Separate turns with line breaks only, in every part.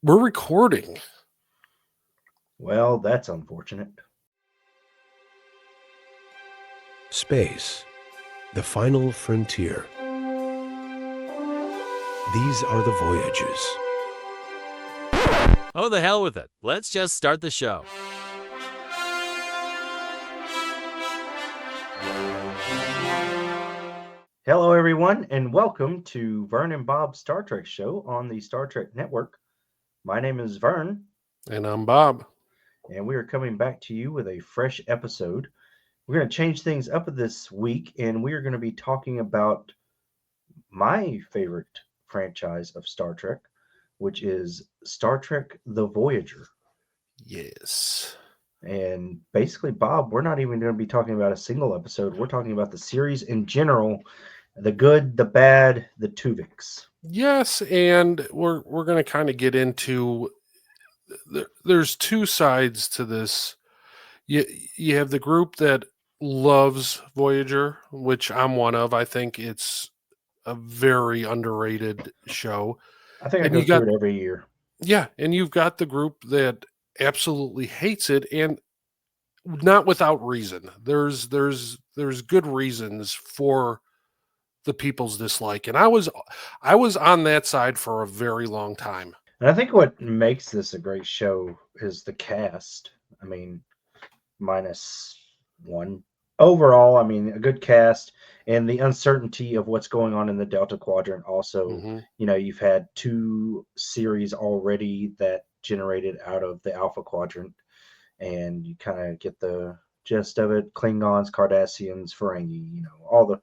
We're recording.
Well, that's unfortunate.
Space, the final frontier. These are the Voyagers.
Oh, the hell with it. Let's just start the show.
Hello, everyone, and welcome to Vern and Bob's Star Trek show on the Star Trek Network. My name is Vern.
And I'm Bob.
And we are coming back to you with a fresh episode. We're going to change things up this week, and we are going to be talking about my favorite franchise of Star Trek, which is Star Trek The Voyager.
Yes.
And basically, Bob, we're not even going to be talking about a single episode. We're talking about the series in general, the good, the bad, the Tuvoks.
Yes, and we're going to kind of get into there's two sides to this. You have the group that loves Voyager, which I'm one of. I think it's a very underrated show.
I think I go through it every year.
Yeah, and you've got the group that absolutely hates it, and not without reason. There's good reasons for the people's dislike, and I was on that side for a very long time.
And I think what makes this a great show is the cast. I mean, minus one. Overall, I mean, a good cast and the uncertainty of what's going on in the Delta Quadrant. Also, you've had two series already that generated out of the Alpha Quadrant, and you kind of get the gist of it. Klingons, Cardassians, Ferengi, all the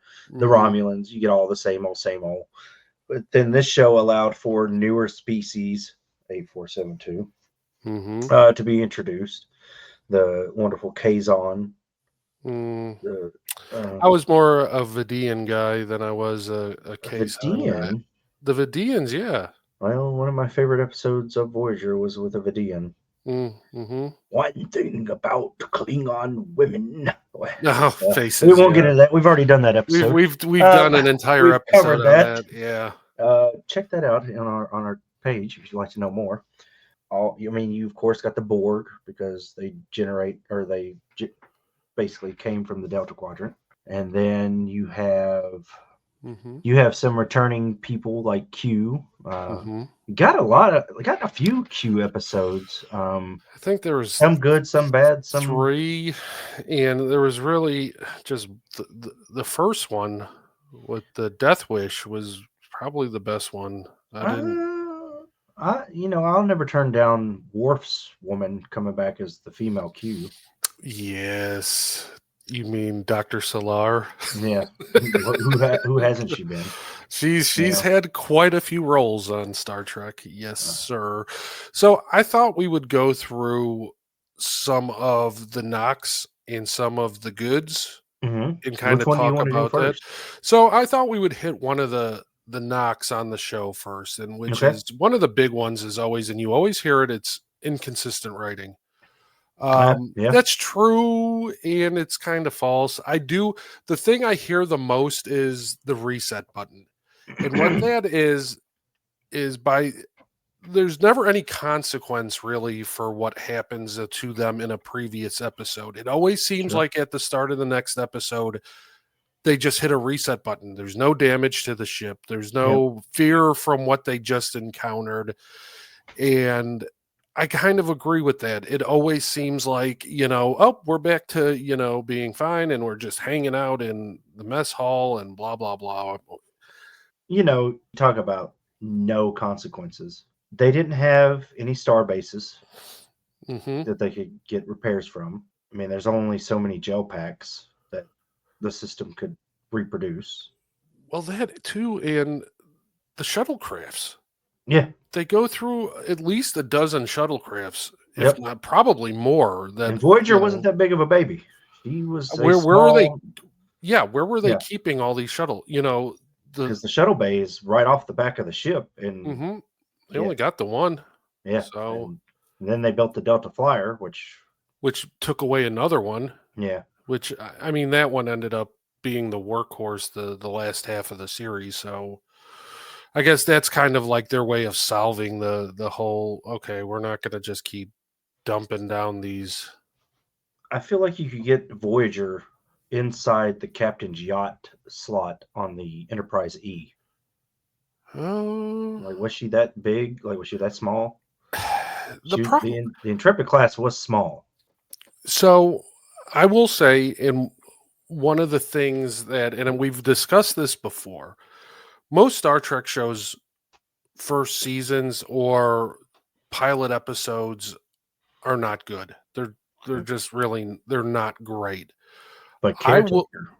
Romulans. You get all the same old. But then this show allowed for newer species, 8472, to be introduced. The wonderful Kazon.
I was more a Vidian guy than I was a Kazon. The Vidians, yeah.
Well, one of my favorite episodes of Voyager was with a Vidian. One thing about Klingon women.
Faces.
We won't get into that. We've already done that episode.
We've done an entire episode on that. Yeah.
Check that out on our page if you'd like to know more. You of course got the Borg because they basically came from the Delta Quadrant, and then you have some returning people like Q. Got a few Q episodes. I
think there was
some good, some bad, some
3, and there was really just the first one with the Death Wish was probably the best one.
I'll never turn down Worf's woman coming back as the female Q.
Yes. You mean Dr. Solar?
Yeah. Who hasn't she been?
She's had quite a few roles on Star Trek. Yes, sir. So I thought we would go through some of the knocks and some of the goods and kind of talk about that. So I thought we would hit one of the knocks on the show first, and which is one of the big ones is always, and you always hear it, it's inconsistent writing. That's true, and it's kind of false. The thing I hear the most is the reset button, and what that is by there's never any consequence really for what happens to them in a previous episode. It always seems like at the start of the next episode they just hit a reset button. There's no damage to the ship. There's no fear from what they just encountered. And I kind of agree with that. It always seems like, we're back to, being fine and we're just hanging out in the mess hall and blah, blah, blah.
Talk about no consequences. They didn't have any star bases that they could get repairs from. I mean, there's only so many gel packs that the system could reproduce.
Well, that too, and the shuttlecrafts.
Yeah.
They go through at least a dozen shuttlecrafts, if not probably more.
And Voyager wasn't that big of a baby. He was
where were they? Yeah, where were they keeping all these shuttle?
Because the shuttle bay is right off the back of the ship, and
they only got the one.
Yeah. So and then they built the Delta Flyer, which
took away another one.
Yeah.
Which, I mean, that one ended up being the workhorse the last half of the series. So I guess that's kind of like their way of solving the whole, okay, we're not going to just keep dumping down these.
I feel like you could get Voyager inside the captain's yacht slot on the Enterprise E.
Oh,
Like, was she that big? Like, was she that small?
the problem.
The Intrepid class was small.
So I will say, in one of the things that, and we've discussed this before, most Star Trek shows, first seasons or pilot episodes, are not good. They're just really, they're not great.
But
I
Caretaker,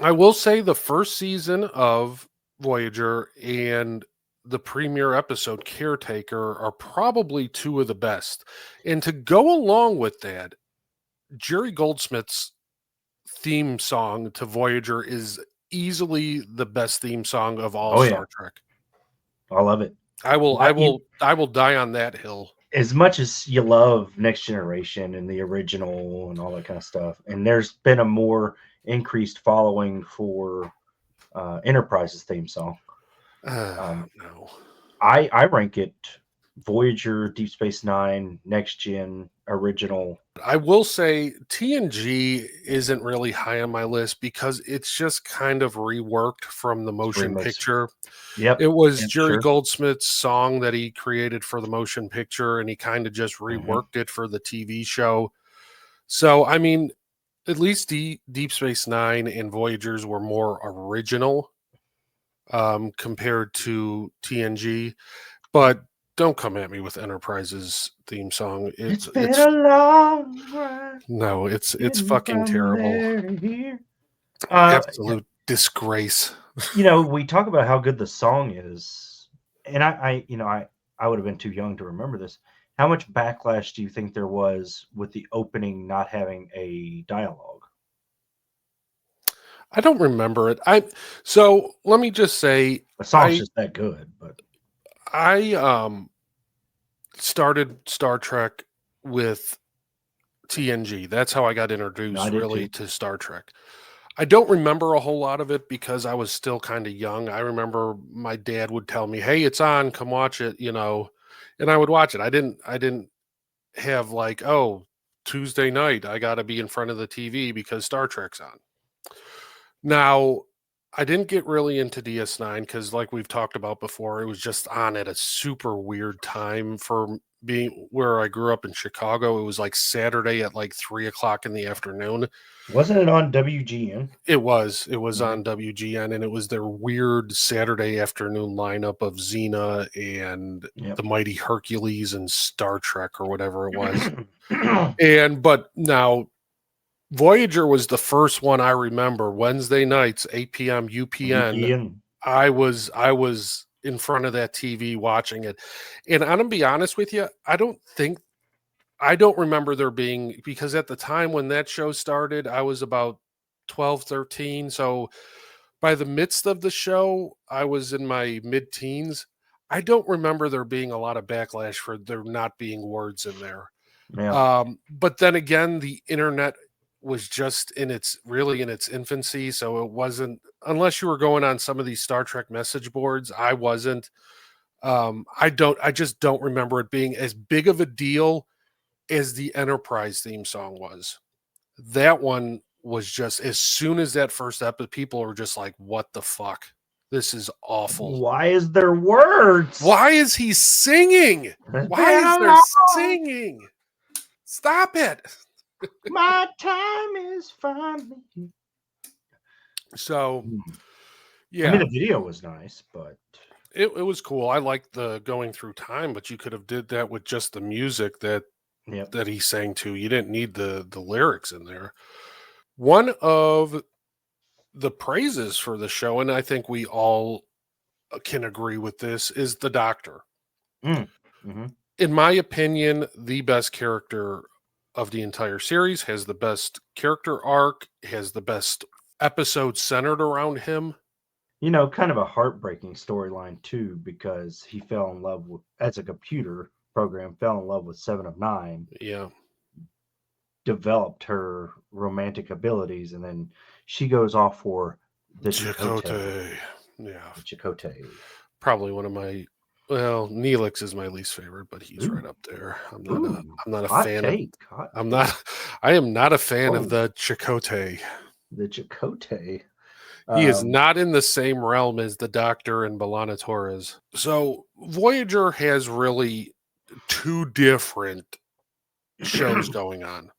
will say the first season of Voyager and the premiere episode Caretaker are probably two of the best. And to go along with that, Jerry Goldsmith's theme song to Voyager is easily the best theme song of all Star Trek.
I love it.
I will die on that hill.
As much as you love Next Generation and the original and all that kind of stuff, and there's been a more increased following for Enterprise's theme song.
No.
I rank it Voyager, Deep Space Nine, Next Gen, original.
I will say TNG isn't really high on my list because it's just kind of reworked from the motion picture.
Yep.
It was Jerry Goldsmith's song that he created for the motion picture, and he kind of just reworked it for the TV show. So, I mean, at least Deep Space Nine and Voyagers were more original compared to TNG. But don't come at me with Enterprise's theme song.
It's been a long ride.
No, it's fucking terrible. Absolute disgrace.
We talk about how good the song is, and I would have been too young to remember this. How much backlash do you think there was with the opening not having a dialogue?
I don't remember it. So let me just say,
The song's just that good, but
I started Star Trek with TNG. That's how I got introduced to Star Trek. I don't remember a whole lot of it because I was still kind of young. I remember my dad would tell me, "Hey, it's on, come watch it," and I would watch it. I didn't have like, "Oh, Tuesday night, I got to be in front of the TV because Star Trek's on." Now, I didn't get really into DS9 because, like we've talked about before, it was just on at a super weird time for being where I grew up in Chicago. It was like Saturday at like 3:00 in the afternoon.
Wasn't it on WGN?
It was on WGN, and it was their weird Saturday afternoon lineup of Xena and the Mighty Hercules and Star Trek or whatever it was. But now Voyager was the first one I remember. Wednesday nights, 8 p.m. UPN. I was in front of that TV watching it. And I'm going to be honest with you, I don't remember there being, because at the time when that show started, I was about 12, 13. So by the midst of the show, I was in my mid-teens. I don't remember there being a lot of backlash for there not being words in there.
Yeah.
But then again, the internet was just in its infancy. So it wasn't, unless you were going on some of these Star Trek message boards, I wasn't. I just don't remember it being as big of a deal as the Enterprise theme song was. That one was just, as soon as that first episode, people were just like, what the fuck? This is awful.
Why is there words?
Why is he singing? Why is there singing? Stop it.
My time is finally.
So, yeah.
I mean, the video was nice, but
it was cool. I liked the going through time, but you could have did that with just the music that he sang to. You didn't need the lyrics in there. One of the praises for the show, and I think we all can agree with this, is the Doctor.
Mm-hmm.
In my opinion, the best character of the entire series, has the best character arc, has the best episode centered around him.
Kind of a heartbreaking storyline too, because he fell in love with, as a computer program, fell in love with Seven of Nine.
Yeah.
Developed her romantic abilities, and then she goes off for the Chakotay.
Yeah.
The Chakotay.
Probably one of my. Well, Neelix is my least favorite, but he's right up there. I'm not a
hot
fan
take.
of. I am not a fan of
Oh.
the Chakotay.
The Chakotay.
He is not in the same realm as the Doctor and B'Elanna Torres. So Voyager has really two different shows going on.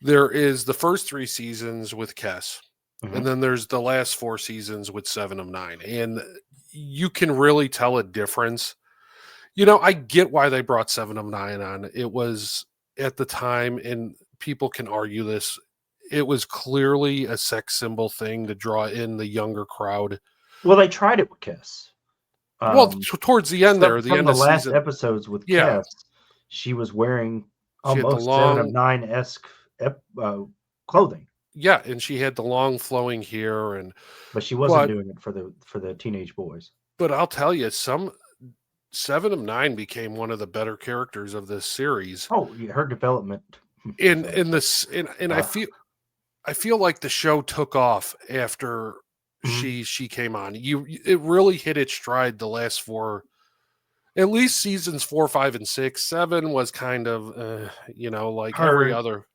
There is the first 3 seasons with Kes, and then there's the last 4 seasons with 7 of 9. And you can really tell a difference. You know, I get why they brought 7 of 9 on. It was at the time, and people can argue this, it was clearly a sex symbol thing to draw in the younger crowd.
Well, they tried it with Kes.
Towards the end there,
the
of
last
season,
episodes with Kes, she was wearing almost 7 of 9-esque clothing.
Yeah, and she had the long flowing hair,
but she wasn't doing it for the teenage boys.
But I'll tell you, 7 of 9 became one of the better characters of this series.
Oh, yeah, her development.
And I feel like the show took off after she came on. It really hit its stride the last 4, at least seasons 4, 5, and 6. 7 was kind of like every other.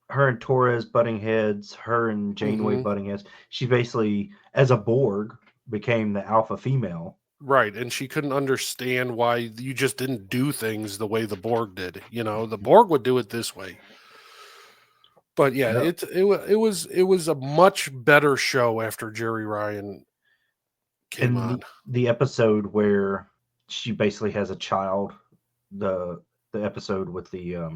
Her and Torres butting heads, her and Janeway butting heads. She basically, as a Borg, became the alpha female.
Right, and she couldn't understand why you just didn't do things the way the Borg did. You know, the Borg would do it this way. But yeah, it was a much better show after Jerry Ryan came on.
The episode where she basically has a child, the episode with the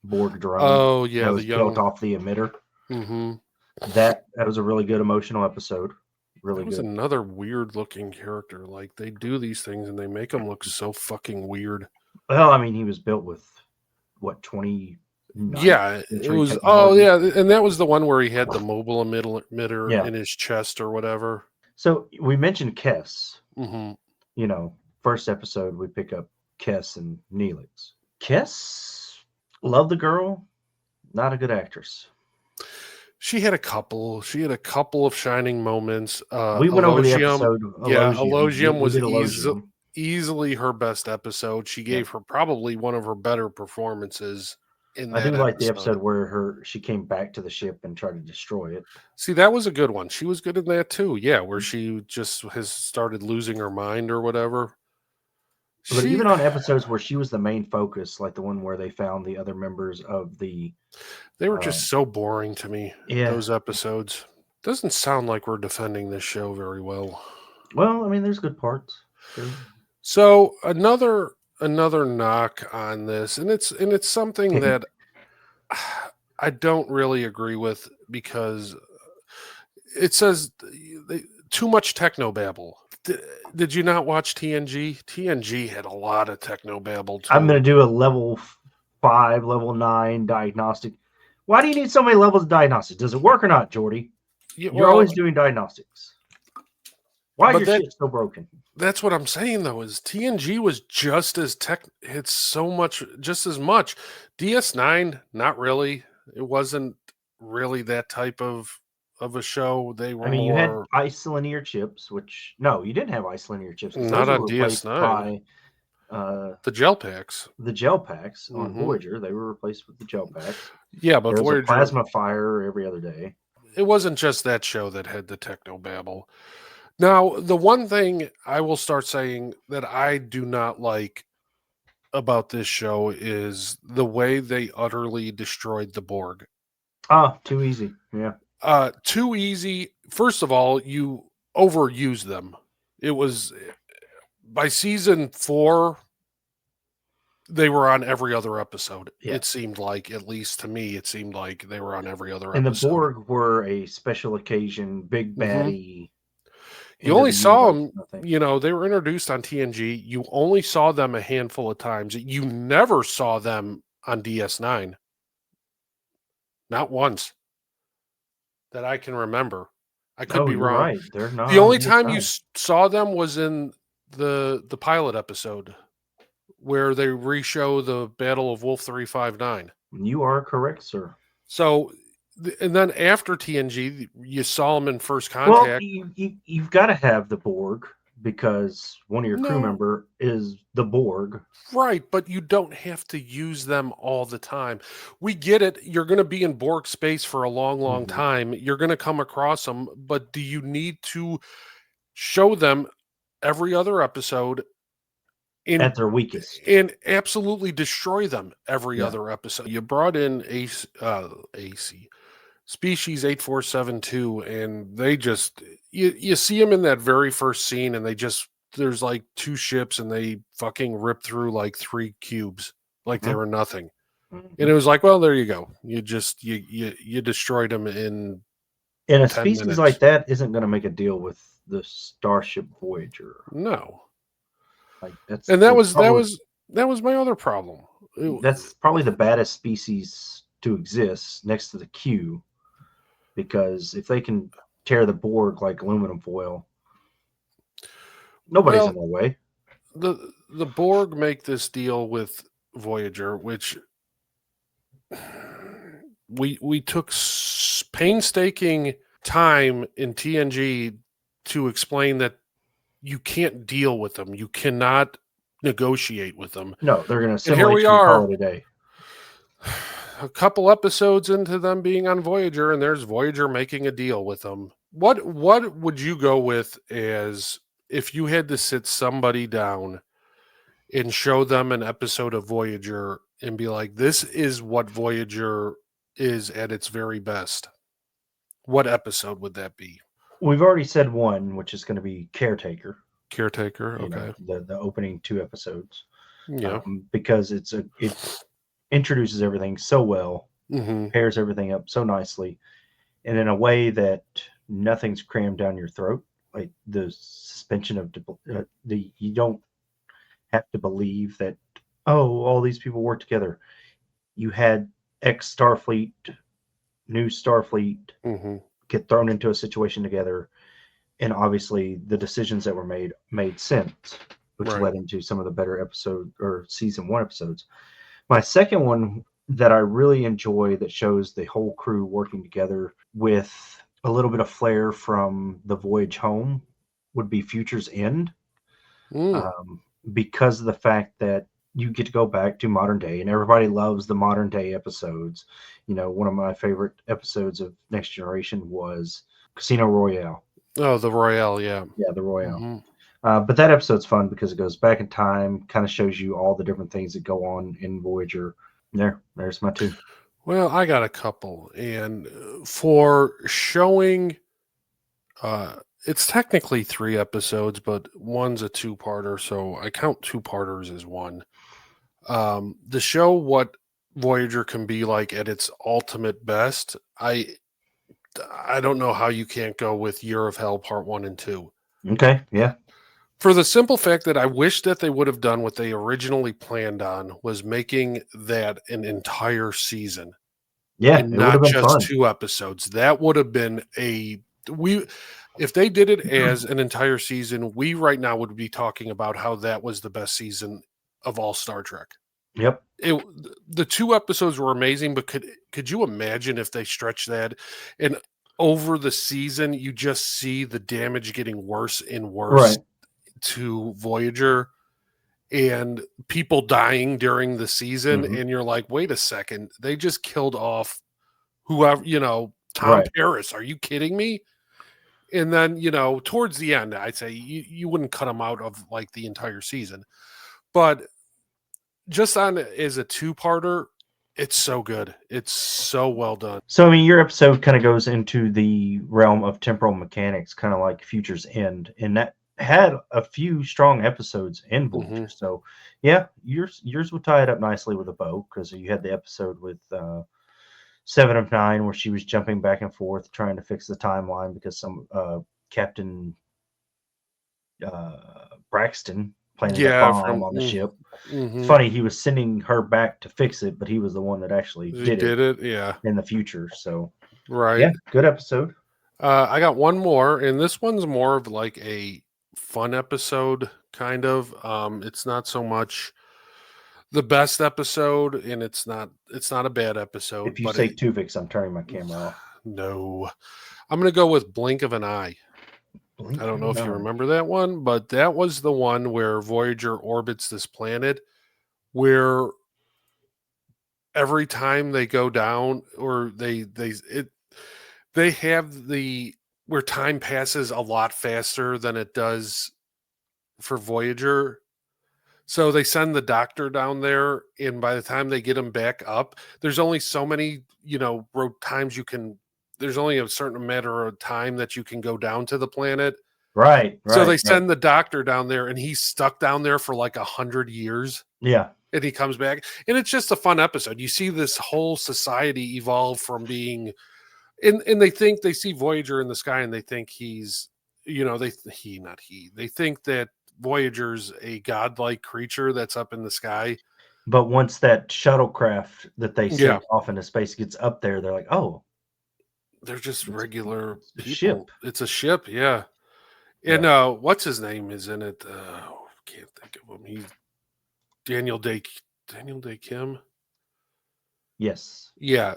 Borg drone.
Oh yeah,
that was built off the emitter. That was a really good emotional episode. Really good.
Another weird looking character. Like, they do these things and they make them look so fucking weird.
Well, I mean, he was built with what, 20.
Yeah, it was. Oh yeah, and that was the one where he had the mobile emitter in his chest or whatever.
So we mentioned Kes. You know, first episode we pick up Kes and Neelix. Kes, love the girl, not a good actress.
She had a couple of shining moments.
We went over the episode.
Elogium was easily her best episode. She gave her probably one of her better performances.
I do like the episode where she came back to the ship and tried to destroy it.
See, that was a good one. She was good in that too. Yeah, where she just has started losing her mind or whatever.
But even on episodes where she was the main focus, like the one where they found the other members of the...
They were just so boring to me, those episodes. Doesn't sound like we're defending this show very well.
Well, I mean, there's good parts.
So another knock on this, and it's something that I don't really agree with, because it says too much technobabble. Did you not watch TNG? TNG had a lot of technobabble too.
I'm going to do a level 5, level 9 diagnostic. Why do you need so many levels of diagnostics? Does it work or not, Jordy? You're always doing diagnostics. Why is your shit so broken?
That's what I'm saying, though, is TNG was just as just as much. DS9, not really. It wasn't really that type of a show. They were
you had isolinear chips, which... No, you didn't have isolinear chips.
Not on DS9. The gel packs.
The gel packs on Voyager, they were replaced with the gel packs.
Yeah, but
there was
Voyager...
a plasma fire every other day.
It wasn't just that show that had the technobabble. Now, the one thing I will start saying that I do not like about this show is the way they utterly destroyed the Borg.
Too easy. Yeah.
Too easy. First of all, you overused them. It was by season 4, they were on every other episode. Yeah. It seemed like, at least to me, it seemed like they were on every other episode.
And the Borg were a special occasion, big baddie.
You only saw them, they were introduced on TNG. You only saw them a handful of times. You never saw them on DS9. Not once. That I can remember. I could be wrong.
Right. They're not.
The only time you saw them was in the pilot episode, where they re-show the Battle of Wolf 359.
You are correct, sir.
So, and then after TNG, you saw them in First Contact.
Well, you've got to have the Borg because one of your crew
No.
member is the Borg.
Right, but you don't have to use them all the time. We get it. You're going to be in Borg space for a long, long
Mhm.
time. You're going to come across them, but do you need to show them every other episode
At their weakest.
and absolutely destroy them every
Yeah.
other episode? You brought in AC species 8472, and they just you see them in that very first scene, and there's like two ships, and they fucking rip through like 3 cubes like they
Mhm.
were nothing.
Mhm.
And it was like, well, there you go. You destroyed them in
And a
10
species
minutes.
like that isn't going to make a deal with the Starship Voyager.
No.
Like that's
And that
probably,
was my other problem.
that's probably the baddest species to exist next to the Q, because if they can tear the Borg like aluminum foil, nobody's in
Well,
their way.
the Borg make this deal with Voyager, which we took painstaking time in TNG to explain that you can't deal with them. You cannot negotiate with them.
No, they're going to
And here
assimilate
we
you and call
are,
it a day.
a couple episodes into them being on Voyager, and there's Voyager making a deal with them. What would you go with as if you had to sit somebody down and show them an episode of Voyager and be like, this is what Voyager is at its very best? What episode would that be?
We've already said one, which is going to be Caretaker.
Caretaker,
You
okay.
know, the opening 2 episodes.
Yeah.
Because it introduces everything so well,
Mm-hmm.
pairs everything up so nicely, and in a way that nothing's crammed down your throat. Like the suspension of you don't have to believe that, oh, all these people work together. You had ex Starfleet, new Starfleet
Mm-hmm.
get thrown into a situation together, and obviously the decisions that were made sense, which
Right.
led into some of the better episode or season 1 episodes. My second one that I really enjoy that shows the whole crew working together with a little bit of flair from the voyage home would be Future's End. Because of the fact that you get to go back to modern day, and everybody loves the modern day episodes. You know, one of my favorite episodes of Next Generation was Casino Royale.
Oh, the Royale, yeah.
Yeah, the Royale.
Mm-hmm.
But that episode's fun because it goes back in time, kind of shows you all the different things that go on in Voyager. There's my 2.
Well, I got a couple, and for showing, it's technically 3 episodes, but one's a 2-parter, so I count 2-parters as one. To show what Voyager can be like at its ultimate best, I don't know how you can't go with Year of Hell Part 1 and 2.
Okay, yeah.
For the simple fact that I wish that they would have done what they originally planned on, was making that an entire season.
Yeah,
And
it would have
not
been
just
fun.
2 episodes. That would have been if they did it as an entire season, we right now would be talking about how that was the best season of all Star Trek.
Yep.
The 2 episodes were amazing, but could you imagine if they stretched that and over the season you just see the damage getting worse and worse
Right.
to Voyager and people dying during the season,
Mhm.
and you're like, wait a second, they just killed off whoever, Tom
Right.
Paris. Are you kidding me? And then, towards the end, I'd say you wouldn't cut them out of like the entire season, but just on as a 2-parter, it's so good. It's so well done.
So, I mean, your episode kind of goes into the realm of temporal mechanics, kind of like Future's End, and that had a few strong episodes in Voyager.
Mhm.
So, yeah, yours would tie it up nicely with a bow, because you had the episode with 7 of 9 where she was jumping back and forth trying to fix the timeline because some Captain Braxton planted a bomb on the ship.
Mhm.
It's funny, he was sending her back to fix it, but he was the one that actually
He
did
it, yeah.
in the future. So,
Right.
yeah, good episode.
I got one more, and this one's more of like a fun episode, kind of. It's not so much the best episode, and it's not a bad episode.
If you
but
say Tuvix, I'm turning my camera off.
no, I'm gonna go with Blink of an Eye. I don't know if you remember that one, but that was the one where Voyager orbits this planet where every time they go down or they have where time passes a lot faster than it does for Voyager. So they send the doctor down there, and by the time they get him back up, there's only so many, times you can. There's only a certain matter of time that you can go down to the planet.
Right.
So they send the doctor down there, and he's stuck down there for like 100 years.
Yeah.
And he comes back, and it's just a fun episode. You see this whole society evolve from being, and they see Voyager in the sky, and they think he's, they think that Voyager's a godlike creature that's up in the sky.
But once that shuttlecraft that they sent
Yeah.
off into space gets up there, they're like, oh,
They're just regular
it's a
people.
ship.
It's a ship, yeah. And what's his name is in it? Can't think of him. He's Daniel Day Kim.
Yes.
Yeah,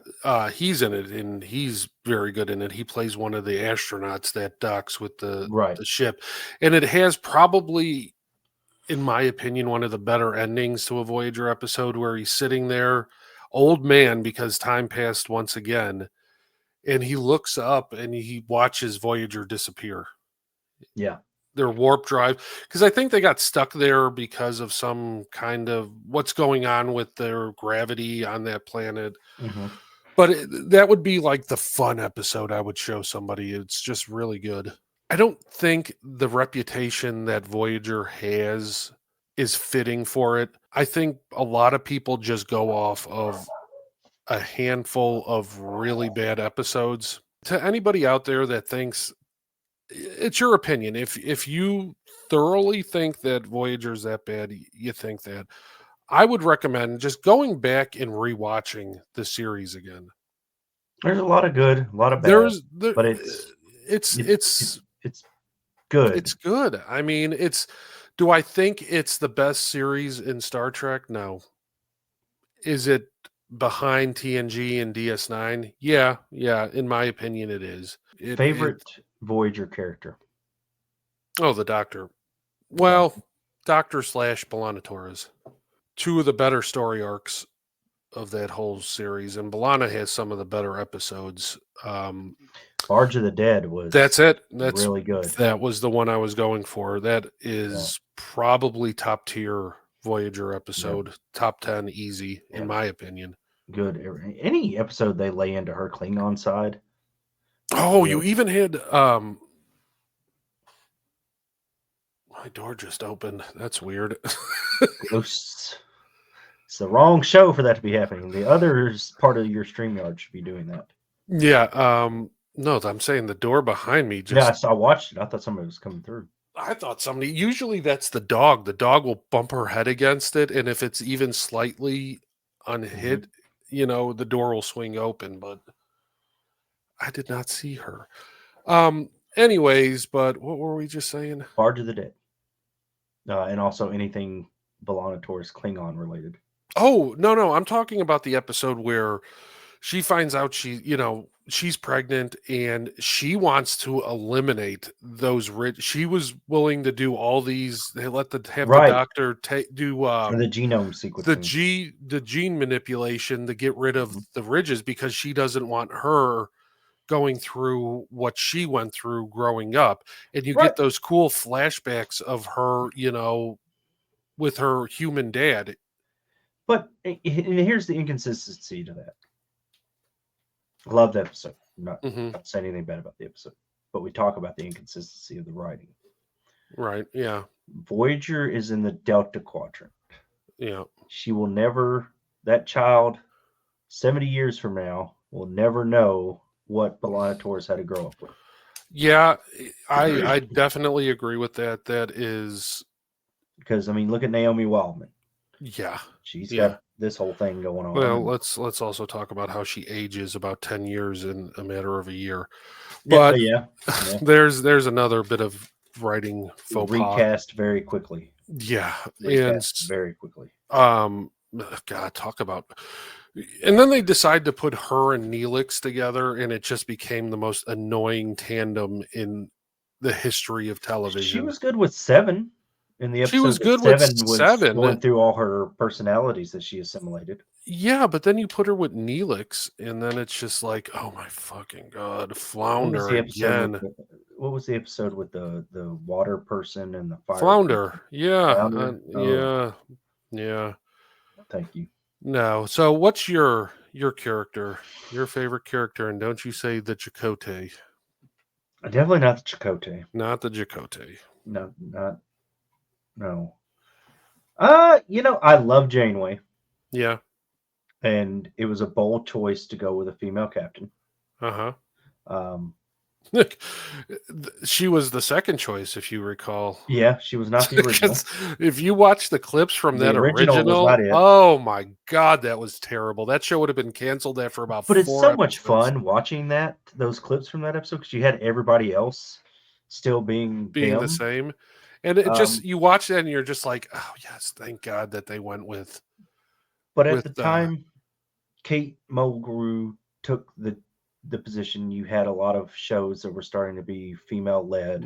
he's in it, and he's very good in it. He plays one of the astronauts that docks with the ship, and it has probably, in my opinion, one of the better endings to a Voyager episode, where he's sitting there, old man, because time passed once again, and he looks up and he watches Voyager disappear.
Yeah.
Their warp drive, because I think they got stuck there because of some kind of what's going on with their gravity on that planet.
Mm-hmm.
But that would be like the fun episode I would show somebody. It's just really good. I don't think the reputation that Voyager has is fitting for it. I think a lot of people just go off of a handful of really bad episodes. To anybody out there that thinks, it's your opinion. If you thoroughly think that Voyager's that bad, you think that, I would recommend just going back and rewatching the series again.
There's a lot of good, a lot of bad, but
it's
good.
It's good. I mean, do I think it's the best series in Star Trek? No. Is it behind TNG and DS9? Yeah. In my opinion, it is.
Favorite Voyager character?
Oh, the Doctor. Well, Doctor / B'Elanna Torres. Two of the better story arcs of that whole series, and B'Elanna has some of the better episodes.
Barge of the Dead was.
That's it. That's
really good.
That was the one I was going for. That is probably top tier Voyager episode, top 10 easy, in my opinion.
Good. Any episode they lay into her Klingon side.
Oh, you even had my door just opened. That's weird.
Ghosts. It's the wrong show for that to be happening. The other part of your StreamYard should be doing that.
Yeah. No, I'm saying the door behind me just.
Yeah, I watched it. I thought somebody was coming through.
I thought somebody. Usually that's the dog. The dog will bump her head against it, and if it's even slightly unhit, the door will swing open. But I did not see her. Anyways, but what were we just saying?
Barge of the Dead. And also anything B'Elanna Torres Klingon related.
Oh, no. I'm talking about the episode where she finds out she's pregnant and she wants to eliminate those rich. She was willing to do all these. They have the doctor do
the genome sequencing,
the gene manipulation to get rid of the ridges because she doesn't want her going through what she went through growing up. And you get those cool flashbacks of her, with her human dad.
But here's the inconsistency to that. I love the episode. I'm not saying anything bad about the episode, but we talk about the inconsistency of the writing.
Right. Yeah.
Voyager is in the Delta Quadrant.
Yeah.
She will never, that child, 70 years from now, will never know what B'Elanna Torres had to grow up with.
Yeah, I definitely agree with that. That is
because look at Naomi Wildman.
Yeah,
she's got this whole thing going on.
Well, let's also talk about how she ages about 10 years in a matter of a year. But there's another bit of writing faux pas.
Recast very quickly.
Yeah,
very quickly.
God, talk about. And then they decide to put her and Neelix together, and it just became the most annoying tandem in the history of television.
She was good with Seven in the
She was
episode
good
that
with
Seven was
Seven.
going through all her personalities that she assimilated.
Yeah, but then you put her with Neelix, and then it's just like, oh my fucking god, Flounder again.
What was the episode with the water person and the fire?
Flounder, yeah,
Flounder?
yeah.
Thank you.
No, so what's your character, your favorite character, and don't you say the Chakotay?
Definitely not the Chakotay.
Not the Chakotay.
No. I love Janeway,
Yeah.
and it was a bold choice to go with a female captain. Um,
She was the second choice, if you recall.
yeah, she was not the original.
If you watch the clips from
The
that
original was not it.
oh my god, that was terrible. That show would have been canceled after about.
But it's
4
so much
episodes.
fun watching those clips from that episode because you had everybody else still being them.
The same, and it just you watch that and you're just like, oh yes, thank God that they went with.
But at the time, Kate Mulgrew took the position. You had a lot of shows that were starting to be female led,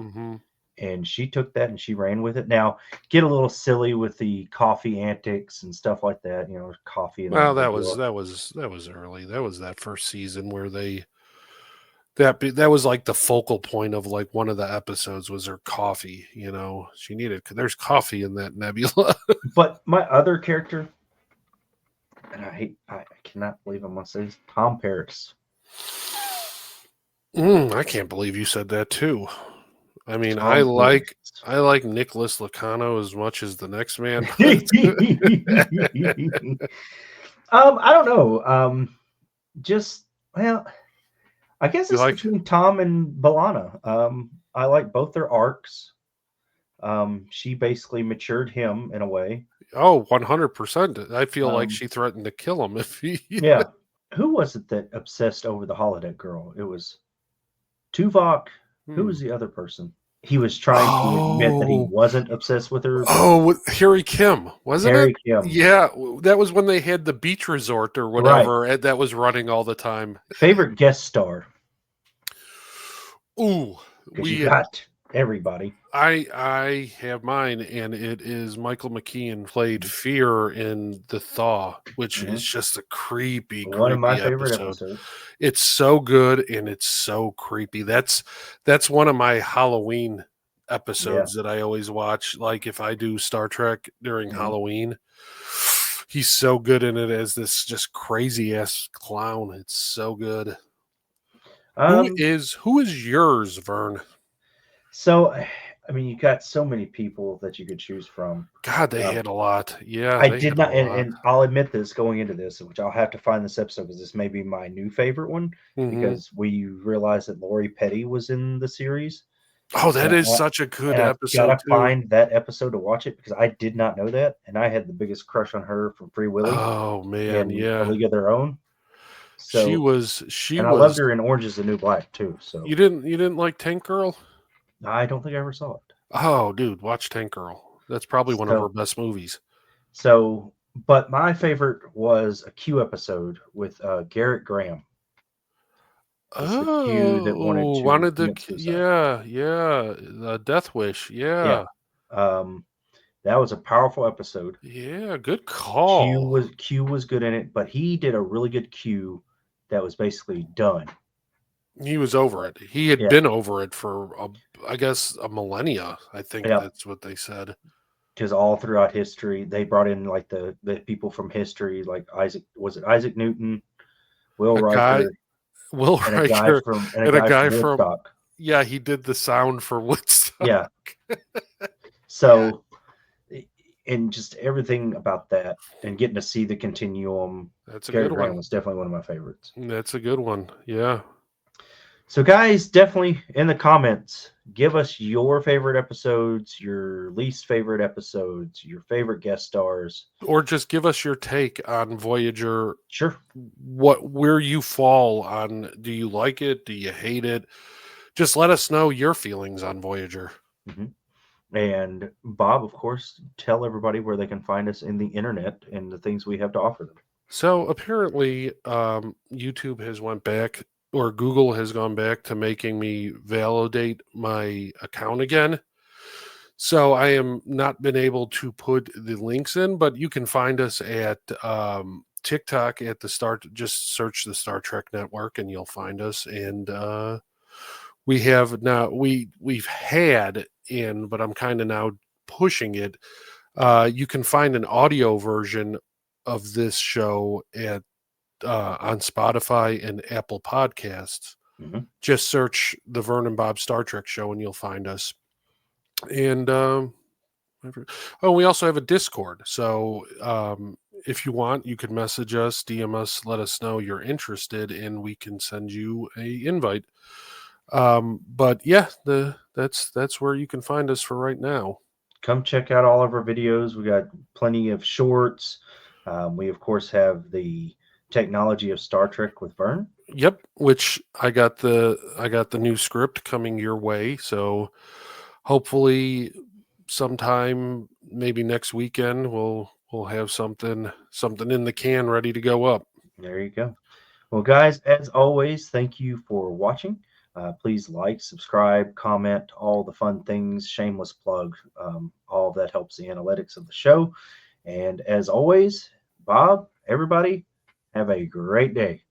and she took that and she ran with it. Now, get a little silly with the coffee antics and stuff like that. Coffee. And
well, that was early. That was that first season where they. That was like the focal point of like one of the episodes was her coffee. She needed. There's coffee in that nebula.
But my other character, and I cannot believe I'm gonna say this, Tom Paris.
I can't believe you said that too. I mean, I like Nicholas Locano as much as the next man.
I don't know. I guess it's between Tom and B'Elanna. I like both their arcs. She basically matured him in a way.
Oh, 100%. I feel like she threatened to kill him if he.
Yeah. Who was it that obsessed over the holodeck girl? It was Tuvok. Who was the other person? He was trying to admit that he wasn't obsessed with her.
Oh, Harry Kim, wasn't
Harry
it?
Kim.
Yeah, that was when they had the beach resort or whatever, and that was running all the time.
Favorite guest star?
Ooh,
we got everybody.
I have mine, and it is Michael McKean played Fear in The Thaw, which is just a creepy
one of my favorite episodes.
It's so good and it's so creepy. That's one of my Halloween episodes that I always watch. Like if I do Star Trek during Halloween, he's so good in it as this just crazy ass clown. It's so good. Who is yours, Vern?
So, I mean, you got so many people that you could choose from.
God, they had a lot. Yeah,
I did not, and I'll admit this going into this, which I'll have to find this episode because this may be my new favorite one because we realized that Lori Petty was in the series.
Oh, that is such a good episode.
I gotta find that episode to watch it because I did not know that, and I had the biggest crush on her from Free Willy.
Oh man,
A League of Their Own. So
she was.
I loved her in Orange Is the New Black too. So
you didn't like Tank Girl?
I don't think I ever saw it.
Oh, dude, watch Tank Girl. That's probably one of her best movies.
So, but my favorite was a Q episode with Garrett Graham.
Oh,
the Q that wanted to
the Death Wish, yeah.
That was a powerful episode.
Yeah, good call.
Q was good in it, but he did a really good Q that was basically done.
He was over it. He had been over it for, I guess, a millennia. I think that's what they said.
Because all throughout history, they brought in like the people from history, like Isaac Newton, Will Riker, and a guy from Woodstock.
Yeah, he did the sound for Woodstock.
Yeah. So, and just everything about that, and getting to see the continuum.
That's a good one.
Was definitely one of my favorites.
That's a good one. Yeah.
So, guys, definitely in the comments, give us your favorite episodes, your least favorite episodes, your favorite guest stars,
or just give us your take on Voyager.
Sure.
Where you fall on? Do you like it? Do you hate it? Just let us know your feelings on Voyager.
And Bob, of course, tell everybody where they can find us in the internet and the things we have to offer them.
So apparently, YouTube has went back or Google has gone back to making me validate my account again. So I am not been able to put the links in, but you can find us at TikTok at the start. Just search the Star Trek Network and you'll find us. And we have now we've had in, but I'm kind of now pushing it. You can find an audio version of this show at on Spotify and Apple Podcasts.
Mhm.
Just search the Vern and Bob Star Trek Show and you'll find us. And we also have a Discord. So if you want, you could message us, DM us, let us know you're interested, and we can send you a invite. But yeah, that's where you can find us for right now.
Come check out all of our videos. We got plenty of shorts. We of course have the technology of Star Trek with Vern.
Yep, which I got the new script coming your way. So hopefully sometime maybe next weekend we'll have something in the can ready to go up.
There you go. Well, guys, as always, thank you for watching. Please like, subscribe, comment, all the fun things, shameless plug. All of that helps the analytics of the show. And as always, Bob, everybody, have a great day.